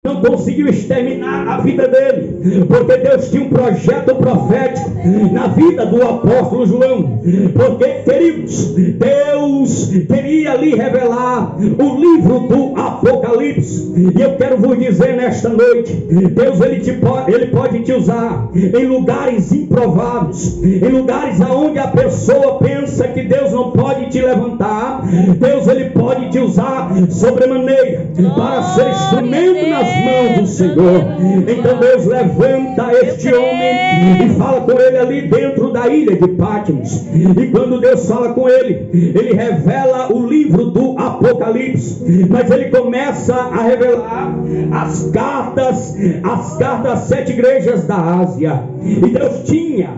não conseguiu exterminar a vida dele, porque Deus tinha um projeto profético na vida do apóstolo João, porque, queridos, Deus queria lhe revelar o livro do Apocalipse. E eu quero vos dizer nesta noite, Deus ele pode te usar em lugares improváveis, em lugares aonde a pessoa pensa que Deus não pode te levantar. Deus ele pode te usar sobremaneira para ser instrumento nas mãos do Senhor. Então Deus levanta este homem e fala com ele ali dentro da ilha de Patmos. E quando Deus fala com ele, ele revela o livro do Apocalipse, mas ele começa a revelar as cartas às 7 igrejas da Ásia. E Deus tinha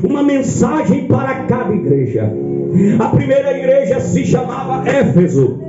uma mensagem para cada igreja. A primeira igreja se chamava Éfeso,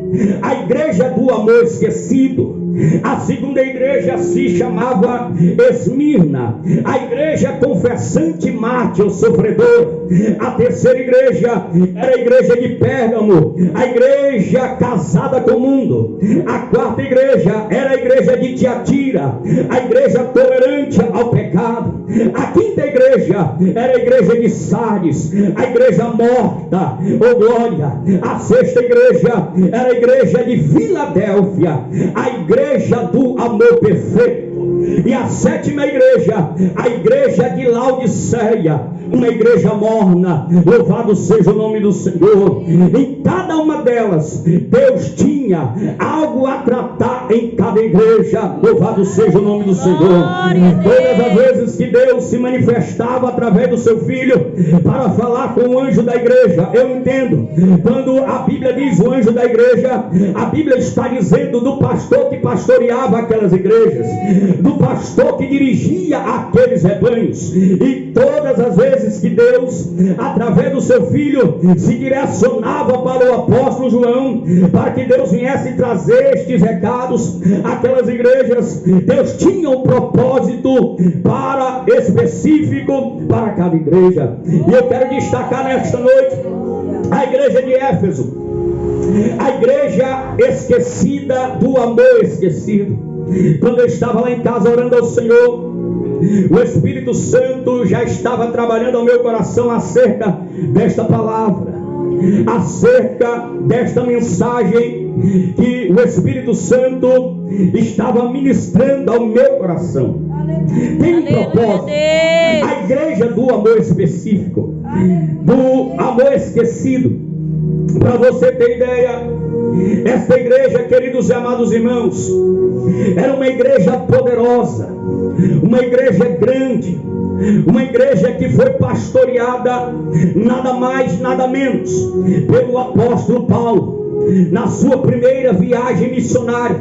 a igreja do amor esquecido. A segunda igreja se chamava Esmirna, a igreja confessante, mártir, sofredor. A terceira igreja era a igreja de Pérgamo, a igreja casada com o mundo. A quarta igreja era a igreja de Tiatira, a igreja tolerante ao pecado. A quinta igreja era a igreja de Sardes, a igreja morta, oh glória. A sexta igreja era a igreja de Filadélfia, a igreja do amor perfeito. E a sétima igreja, a igreja de Laodiceia, uma igreja morna. Louvado seja o nome do Senhor. Em cada uma delas, Deus tinha algo a tratar em cada igreja. Louvado seja o nome do Senhor. Todas as vezes que Deus se manifestava através do seu filho para falar com o anjo da igreja, eu entendo, quando a Bíblia diz o anjo da igreja, a Bíblia está dizendo do pastor que pastoreava aquelas igrejas, do pastor que dirigia aqueles rebanhos. E todas as vezes que Deus, através do seu filho, se direcionava para o apóstolo João, para que Deus viesse trazer estes recados àquelas igrejas, Deus tinha um propósito específico para cada igreja. E eu quero destacar nesta noite a igreja de Éfeso, a igreja esquecida do amor esquecido. Quando eu estava lá em casa orando ao Senhor, o Espírito Santo já estava trabalhando ao meu coração acerca desta palavra, acerca desta mensagem que o Espírito Santo estava ministrando ao meu coração. Tem um propósito. A igreja do amor específico, do amor esquecido. Para você ter ideia, esta igreja, queridos e amados irmãos, era uma igreja poderosa, uma igreja grande, uma igreja que foi pastoreada nada mais, nada menos pelo apóstolo Paulo, na sua primeira viagem missionária,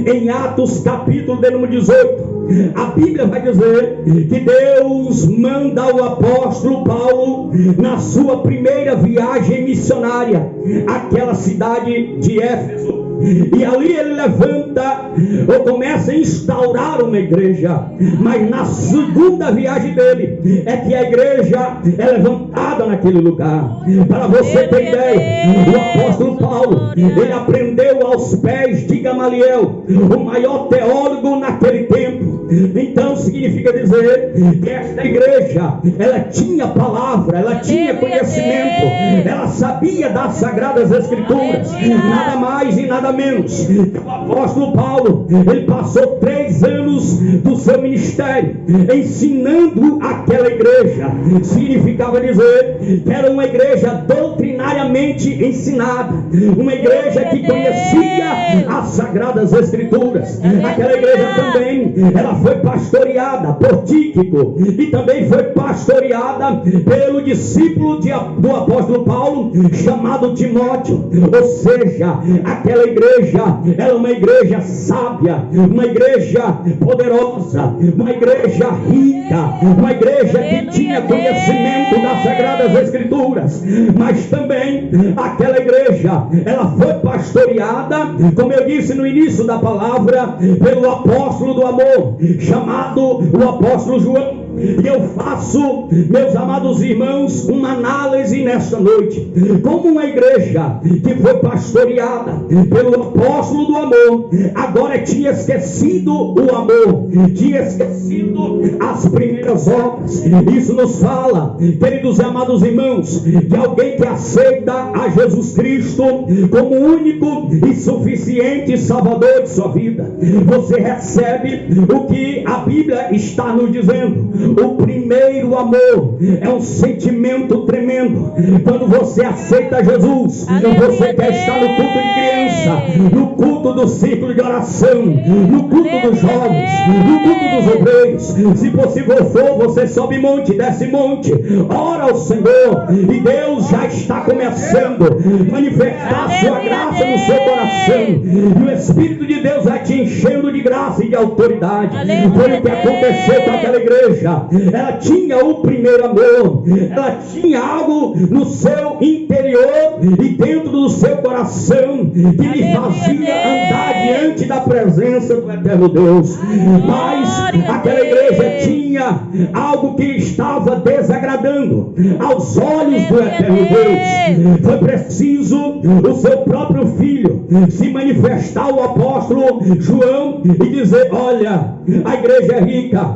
em Atos capítulo de número 18. A Bíblia vai dizer que Deus manda o apóstolo Paulo na sua primeira viagem missionária àquela cidade de Éfeso. E ali ele levanta ou começa a instaurar uma igreja. Mas na segunda viagem dele é que a igreja é levantada naquele lugar. Para você ter ideia, o apóstolo Paulo, ele aprendeu aos pés de Gamaliel, o maior teólogo naquele tempo. Então significa dizer que esta igreja, ela tinha palavra, ela tinha conhecimento, ela sabia das sagradas escrituras, nada mais e nada menos. O apóstolo Paulo, ele passou 3 anos do seu ministério ensinando aquela igreja. Significava dizer que era uma igreja doutrinariamente ensinada, uma igreja que conhecia as sagradas escrituras. Aquela igreja também, ela foi pastoreada por Tíquico e também foi pastoreada pelo discípulo do apóstolo Paulo, chamado Timóteo. Ou seja, aquela igreja era uma igreja sábia, uma igreja poderosa, uma igreja rica, uma igreja que tinha conhecimento das sagradas escrituras. Mas também aquela igreja, ela foi pastoreada, como eu disse no início da palavra, pelo apóstolo do amor, chamado o apóstolo João. E eu faço, meus amados irmãos, uma análise nesta noite. Como uma igreja que foi pastoreada pelo apóstolo do amor, agora tinha esquecido o amor, tinha esquecido as primeiras obras. Isso nos fala, queridos e amados irmãos, de alguém que aceita a Jesus Cristo como único e suficiente Salvador de sua vida. Você recebe o que a Bíblia está nos dizendo. O primeiro amor é um sentimento tremendo. Quando você aceita Jesus, você quer estar no culto de criança, no culto do círculo de oração, no culto dos jovens, no culto dos obreiros. Se possível for, você sobe monte, desce monte, ora ao Senhor, e Deus já está começando a manifestar a sua graça no seu coração, e o Espírito de Deus vai te enchendo de graça e de autoridade. Foi o que aconteceu com aquela igreja. Ela tinha o primeiro amor, ela tinha algo no seu interior e dentro do seu coração que lhe fazia andar diante da presença do eterno Deus. Mas aquela igreja tinha algo que lhe estava desagradando aos olhos do eterno Deus. Foi preciso o seu próprio filho se manifestar, o apóstolo João, e dizer: olha, a igreja é rica,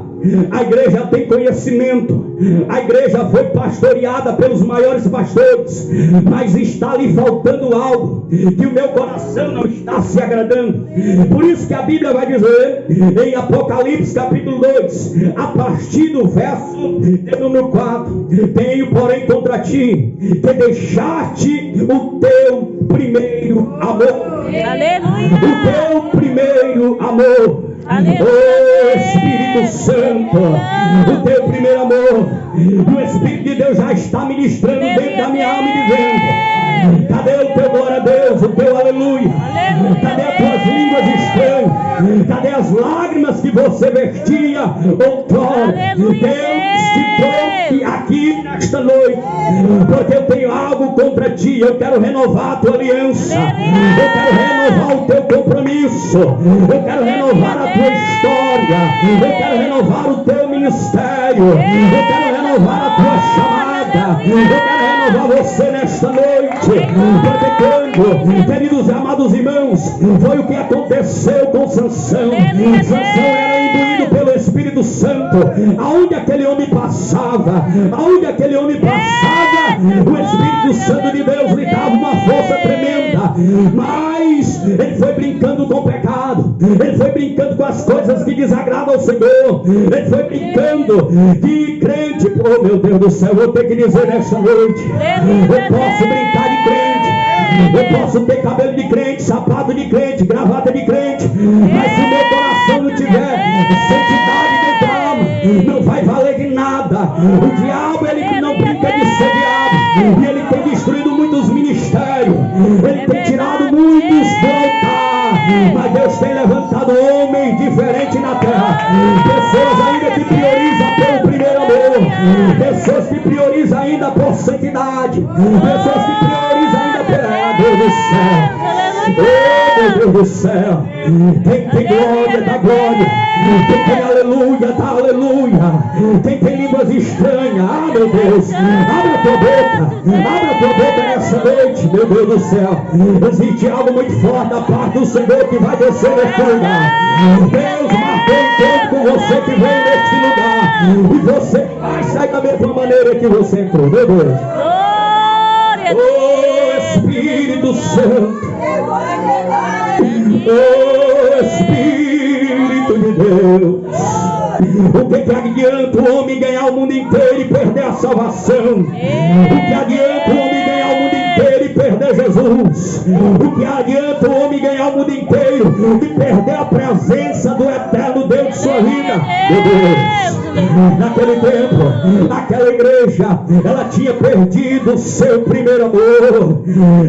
a igreja tem conhecimento, a igreja foi pastoreada pelos maiores pastores, mas está lhe faltando algo, que o meu coração não está se agradando. Por isso que a Bíblia vai dizer em Apocalipse capítulo 2, a partir do verso de número 4: tenho porém contra ti que deixaste o teu primeiro amor. Aleluia. O teu primeiro amor. Oh Espírito Santo, o teu primeiro amor. O Espírito de Deus já está ministrando dentro da minha alma e dizendo: cadê o teu glória a Deus, o teu aleluia? Cadê as tuas línguas estranhas? Cadê as lágrimas que você vestia outrora? Deus te trouxe aqui nesta noite, porque eu tenho algo contra ti. Eu quero renovar a tua aliança, eu quero renovar o teu compromisso, eu quero renovar a tua história, eu quero renovar o teu ministério, eu quero renovar a tua chamada, eu quero renovar você nesta noite. Porque quando, queridos e amados irmãos, foi o que aconteceu com Sansão. Sansão era imbuído pelo Espírito Santo. Aonde aquele homem passava, o Espírito Santo de Deus lhe dava uma força tremenda. Mas ele foi brincando com o pecado, ele foi brincando com as coisas que desagradam ao Senhor, ele foi brincando de crente. Oh meu Deus do céu, vou ter que dizer nesta noite: eu posso brincar de crente, eu posso ter cabelo de crente, sapato de crente, gravata de crente, mas se o meu coração não tiver santidade dentro da alma, não vai valer de nada. O diabo, ele não brinca de ser diabo, e ele tem destruído muitos ministérios, ele tem tirado muitos do altar, mas Deus tem levantado homens diferentes na terra, pessoas ainda que priorizam pelo primeiro amor, pessoas que priorizam ainda por santidade, pessoas que priorizam ainda pela Deus do céu. Oh meu Deus do céu, quem tem glória dá glória, quem tem aleluia dá aleluia, quem tem línguas estranhas, ah meu Deus, abre a tua boca nessa noite. Meu Deus do céu, existe algo muito forte da parte do Senhor que vai descer neste lugar. Deus marcou um tempo com você que veio neste lugar, e você vai sair da mesma maneira que você entrou. Meu Deus, oh Espírito Santo, oh Espírito de Deus. O que adianta o homem ganhar o mundo inteiro e perder a salvação? O que adianta o homem ganhar o mundo inteiro e perder Jesus? O que adianta o homem ganhar o mundo inteiro e perder a presença do eterno Deus de sua vida? Meu Deus, naquele tempo, aquela igreja, ela tinha perdido o seu primeiro amor.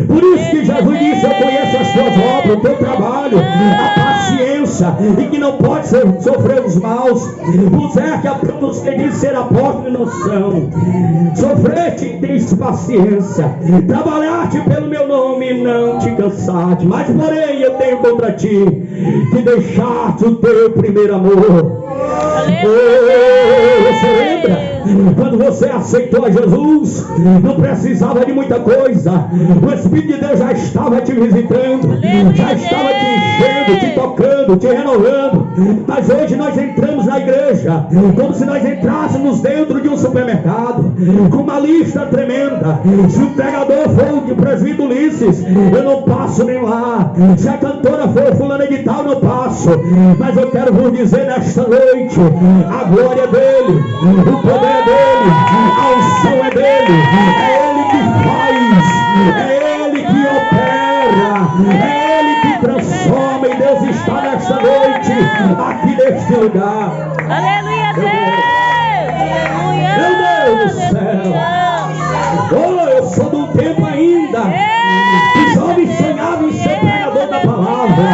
Por isso que Jesus disse: eu conheço as tuas obras, o teu trabalho, a paciência, e que não pode sofrer os maus. Puseste a todos que dizem ser apóstolos e não são. Sofreste e tens paciência, trabalhaste pelo meu nome e não te cansaste. Mas porém eu tenho contra ti que deixaste o teu primeiro amor. Oh, você Quando você aceitou a Jesus, não precisava de muita coisa. O Espírito de Deus já estava te visitando, já estava te enchendo, te tocando, te renovando. Mas hoje nós entramos na igreja como se nós entrássemos dentro de um supermercado, com uma lista tremenda. Se o pregador for o presbítero Ulisses, eu não passo nem lá. Se a cantora for fulana de tal, não passo. Mas eu quero vos dizer nesta noite, a glória é dele, o poder é dele, a unção é dele. É ele que faz, é ele que opera, é ele que transforma. E Deus está nesta noite, aqui neste lugar. Aleluia, Deus! Meu Deus do céu! Oh, eu sou de um tempo ainda que jovens sonhavam em ser pregador da palavra.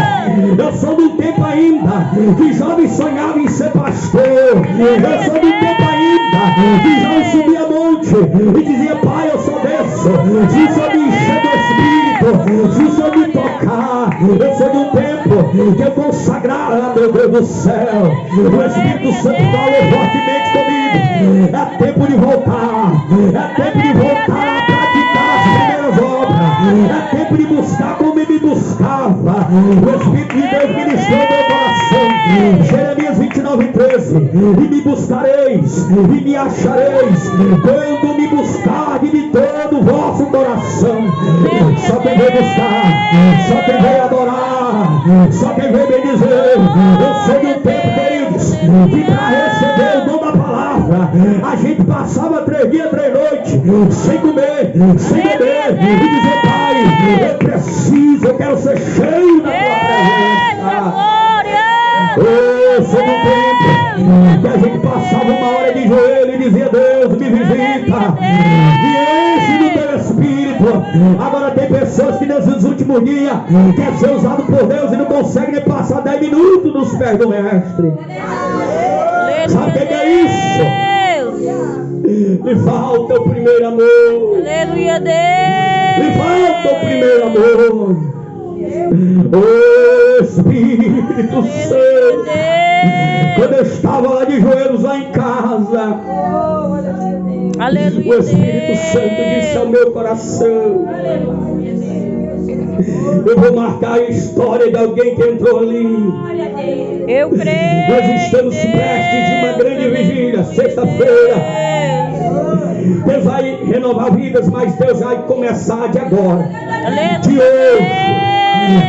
Eu sou de um tempo ainda que jovens sonhavam em ser pastor. Eu sou de um tempo ainda que jovens subia monte e dizia: Pai, eu sou desse. Se o Senhor me encher do Espírito, se o Senhor me tocar. Eu sou de um tempo que eu consagrar, meu Deus do céu. O Espírito Santo falou fortemente comigo. É tempo de voltar. É tempo de voltar a praticar as primeiras obras. É tempo de buscar como ele me buscava. O Espírito de Deus ministrou meu coração. Jeremias 29:13. E me buscareis, e me achareis, quando me buscardes de todo o vosso coração. Só quem veio buscar, só quem veio adorar, só quem veio bendizer. Eu sou de um tempo, queridos, que para receber o dom da palavra, a gente passava 3 dias, 3 noites, sem comer, sem beber, e dizer: Pai, eu preciso, eu quero ser cheio da tua presença. Eu sou do tempo que a gente passava 1 hora de joelho e dizia: Deus, me visita, me enche do teu Espírito. Agora tem pessoas que nesses últimos dias quer ser usado por Deus e não consegue nem passar 10 minutos nos pés do Mestre. Sabe o que é isso? Lhe falta o primeiro amor. Aleluia, Deus! Lhe falta o primeiro amor. O Espírito Santo, quando eu estava lá de joelhos lá em casa, Aleluia, o Espírito Santo disse ao meu coração: eu vou marcar a história de alguém que entrou ali. Eu creio. Nós estamos prestes de uma grande vigília, sexta-feira. Deus vai renovar vidas, mas Deus vai começar de agora, de hoje,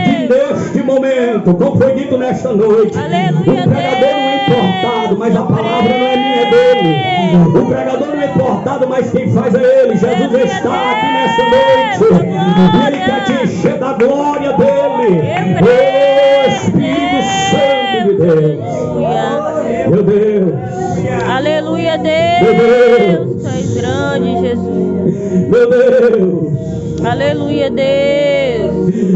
que neste momento, como foi dito nesta noite, o pregador não é importado, mas a palavra não é minha, é dele. O pregador não é importado, mas quem faz é ele. Jesus está aqui nesta noite e ele quer te encher da glória dele. O Espírito Santo de Deus. Meu Deus. Aleluia, Meu Deus. Deus! Tu és grande, Jesus. Meu Deus. Aleluia, Deus!